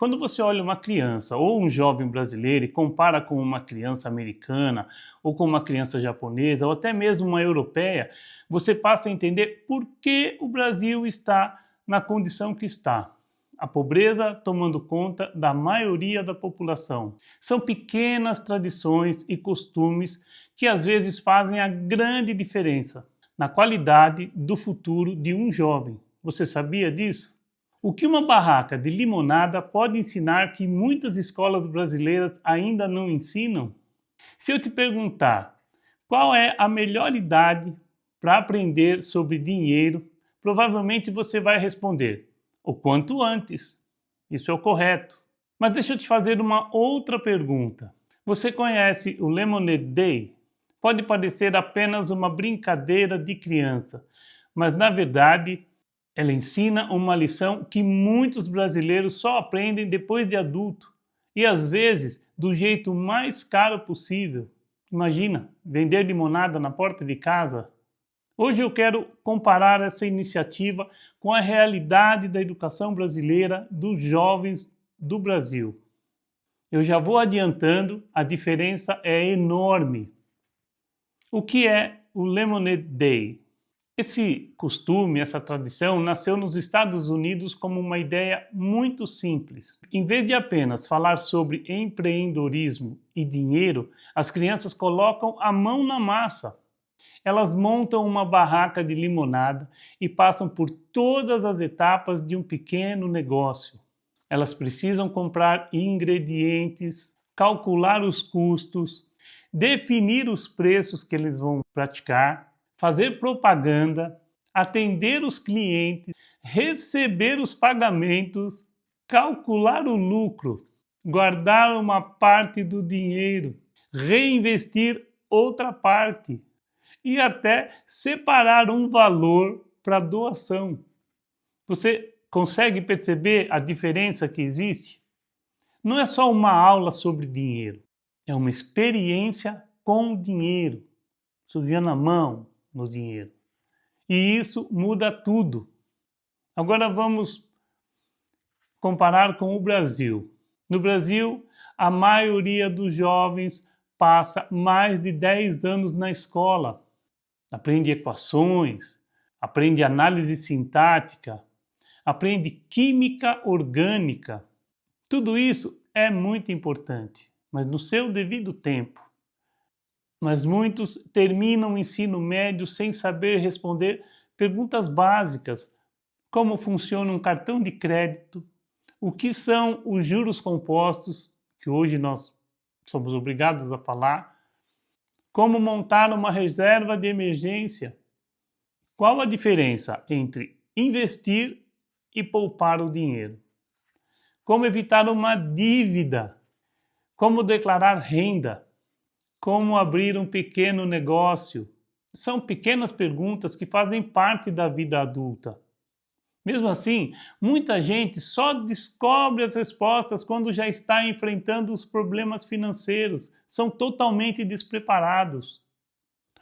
quando você olha uma criança ou um jovem brasileiro e compara com uma criança americana ou com uma criança japonesa ou até mesmo uma europeia, você passa a entender por que o Brasil está na condição que está. A pobreza tomando conta da maioria da população. São pequenas tradições e costumes que às vezes fazem a grande diferença na qualidade do futuro de um jovem. Você sabia disso? O que uma barraca de limonada pode ensinar que muitas escolas brasileiras ainda não ensinam? Se eu te perguntar qual é a melhor idade para aprender sobre dinheiro, provavelmente você vai responder o quanto antes. Isso é o correto. Mas deixa eu te fazer uma outra pergunta. Você conhece o Lemonade Day? Pode parecer apenas uma brincadeira de criança, mas na verdade ela ensina uma lição que muitos brasileiros só aprendem depois de adulto e às vezes do jeito mais caro possível. Imagina, vender limonada na porta de casa. Hoje eu quero comparar essa iniciativa com a realidade da educação brasileira dos jovens do Brasil. Eu já vou adiantando, a diferença é enorme. O que é o Lemonade Day? Esse costume, essa tradição, nasceu nos Estados Unidos como uma ideia muito simples. Em vez de apenas falar sobre empreendedorismo e dinheiro, as crianças colocam a mão na massa. Elas montam uma barraca de limonada e passam por todas as etapas de um pequeno negócio. Elas precisam comprar ingredientes, calcular os custos, definir os preços que eles vão praticar, fazer propaganda, atender os clientes, receber os pagamentos, calcular o lucro, guardar uma parte do dinheiro, reinvestir outra parte e até separar um valor para doação. Você consegue perceber a diferença que existe? Não é só uma aula sobre dinheiro, é uma experiência com o dinheiro, sujando a mão no dinheiro. E isso muda tudo. Agora vamos comparar com o Brasil. No Brasil, a maioria dos jovens passa mais de 10 anos na escola. Aprende equações, aprende análise sintática, aprende química orgânica. Tudo isso é muito importante, mas no seu devido tempo. Mas muitos terminam o ensino médio sem saber responder perguntas básicas, como funciona um cartão de crédito, o que são os juros compostos, que hoje nós somos obrigados a falar, como montar uma reserva de emergência, qual a diferença entre investir e poupar o dinheiro, como evitar uma dívida, como declarar renda, como abrir um pequeno negócio. São pequenas perguntas que fazem parte da vida adulta. Mesmo assim, muita gente só descobre as respostas quando já está enfrentando os problemas financeiros. São totalmente despreparados.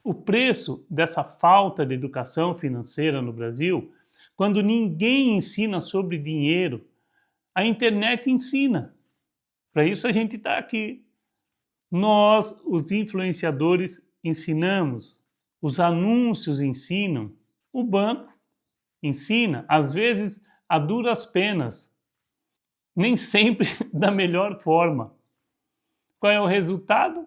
O preço dessa falta de educação financeira no Brasil, quando ninguém ensina sobre dinheiro, a internet ensina. Para isso a gente está aqui. Nós, os influenciadores, ensinamos, os anúncios ensinam, o banco ensina, às vezes a duras penas, nem sempre da melhor forma. Qual é o resultado?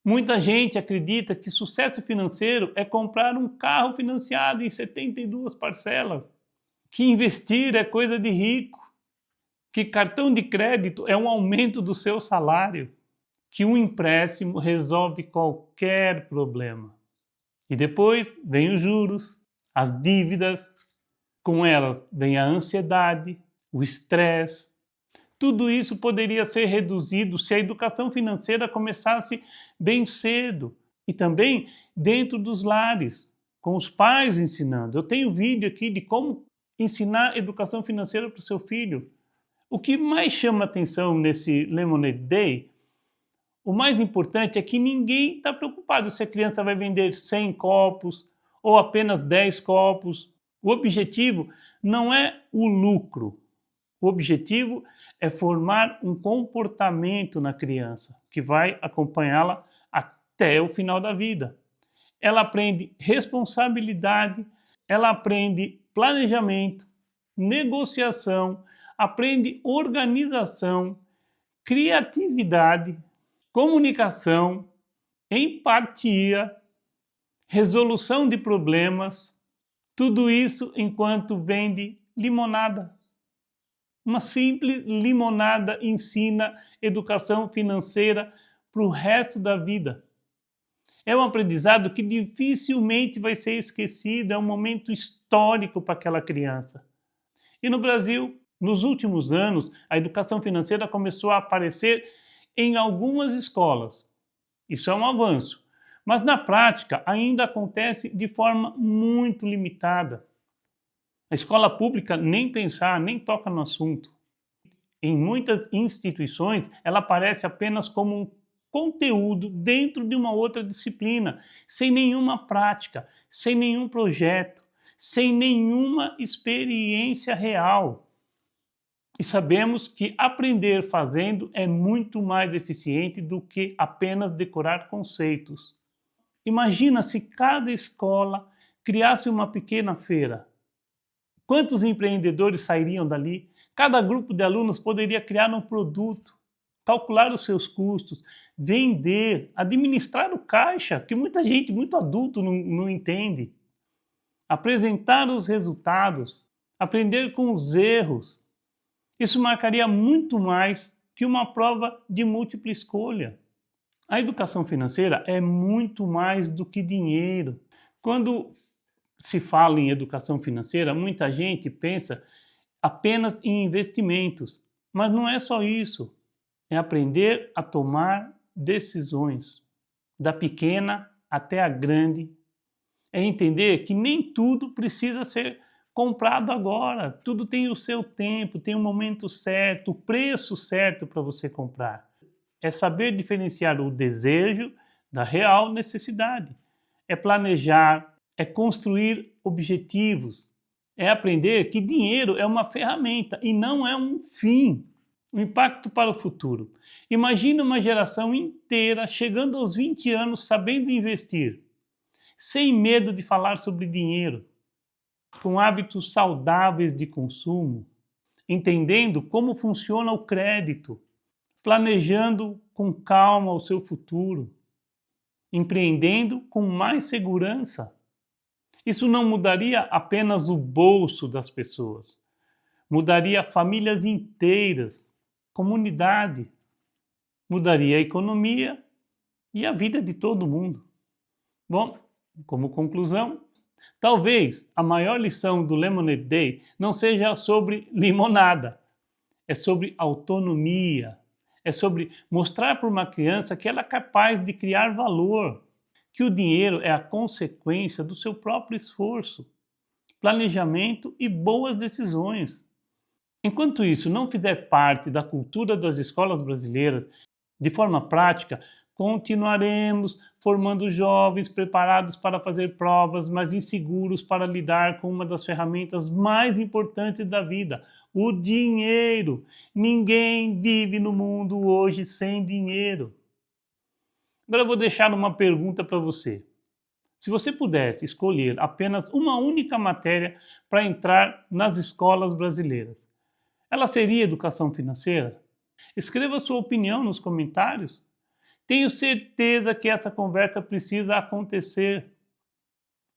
Muita gente acredita que sucesso financeiro é comprar um carro financiado em 72 parcelas, que investir é coisa de rico, que cartão de crédito é um aumento do seu salário, que um empréstimo resolve qualquer problema. E depois vem os juros, as dívidas, com elas vem a ansiedade, o estresse. Tudo isso poderia ser reduzido se a educação financeira começasse bem cedo e também dentro dos lares, com os pais ensinando. Eu tenho vídeo aqui de como ensinar educação financeira para o seu filho. O que mais chama atenção nesse Lemonade Day, o mais importante é que ninguém está preocupado se a criança vai vender 100 copos ou apenas 10 copos. O objetivo não é o lucro, O objetivo é formar um comportamento na criança que vai acompanhá-la até o final da vida. Ela aprende responsabilidade, ela aprende planejamento, negociação, aprende organização, criatividade, comunicação, empatia, resolução de problemas, tudo isso enquanto vende limonada. Uma simples limonada ensina educação financeira para o resto da vida. É um aprendizado que dificilmente vai ser esquecido, é um momento histórico para aquela criança. E no Brasil, nos últimos anos, a educação financeira começou a aparecer em algumas escolas. Isso é um avanço, mas na prática ainda acontece de forma muito limitada. A escola pública nem pensar, nem toca no assunto. Em muitas instituições, ela aparece apenas como um conteúdo dentro de uma outra disciplina, sem nenhuma prática, sem nenhum projeto, sem nenhuma experiência real. E sabemos que aprender fazendo é muito mais eficiente do que apenas decorar conceitos. Imagina se cada escola criasse uma pequena feira. Quantos empreendedores sairiam dali? Cada grupo de alunos poderia criar um produto, calcular os seus custos, vender, administrar o caixa, que muita gente, muito adulto, não entende. Apresentar os resultados, aprender com os erros. Isso marcaria muito mais que uma prova de múltipla escolha. A educação financeira é muito mais do que dinheiro. Quando se fala em educação financeira, muita gente pensa apenas em investimentos, mas não é só isso. É aprender a tomar decisões, da pequena até a grande. É entender que nem tudo precisa ser comprado agora. Tudo tem o seu tempo, tem o momento certo, o preço certo para você comprar. É saber diferenciar o desejo da real necessidade. É planejar, é construir objetivos, é aprender que dinheiro é uma ferramenta e não é um fim. O impacto para o futuro. Imagina uma geração inteira chegando aos 20 anos sabendo investir, sem medo de falar sobre dinheiro, com hábitos saudáveis de consumo, entendendo como funciona o crédito, planejando com calma o seu futuro, empreendendo com mais segurança. Isso não mudaria apenas o bolso das pessoas, mudaria famílias inteiras, comunidade, mudaria a economia e a vida de todo mundo. Bom, como conclusão, talvez a maior lição do Lemonade Day não seja sobre limonada, é sobre autonomia, é sobre mostrar para uma criança que ela é capaz de criar valor, que o dinheiro é a consequência do seu próprio esforço, planejamento e boas decisões. Enquanto isso não fizer parte da cultura das escolas brasileiras, de forma prática, continuaremos formando jovens preparados para fazer provas, mas inseguros para lidar com uma das ferramentas mais importantes da vida, o dinheiro. Ninguém vive no mundo hoje sem dinheiro. Agora eu vou deixar uma pergunta para você. Se você pudesse escolher apenas uma única matéria para entrar nas escolas brasileiras, ela seria educação financeira? Escreva sua opinião nos comentários. Tenho certeza que essa conversa precisa acontecer.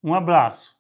Um abraço.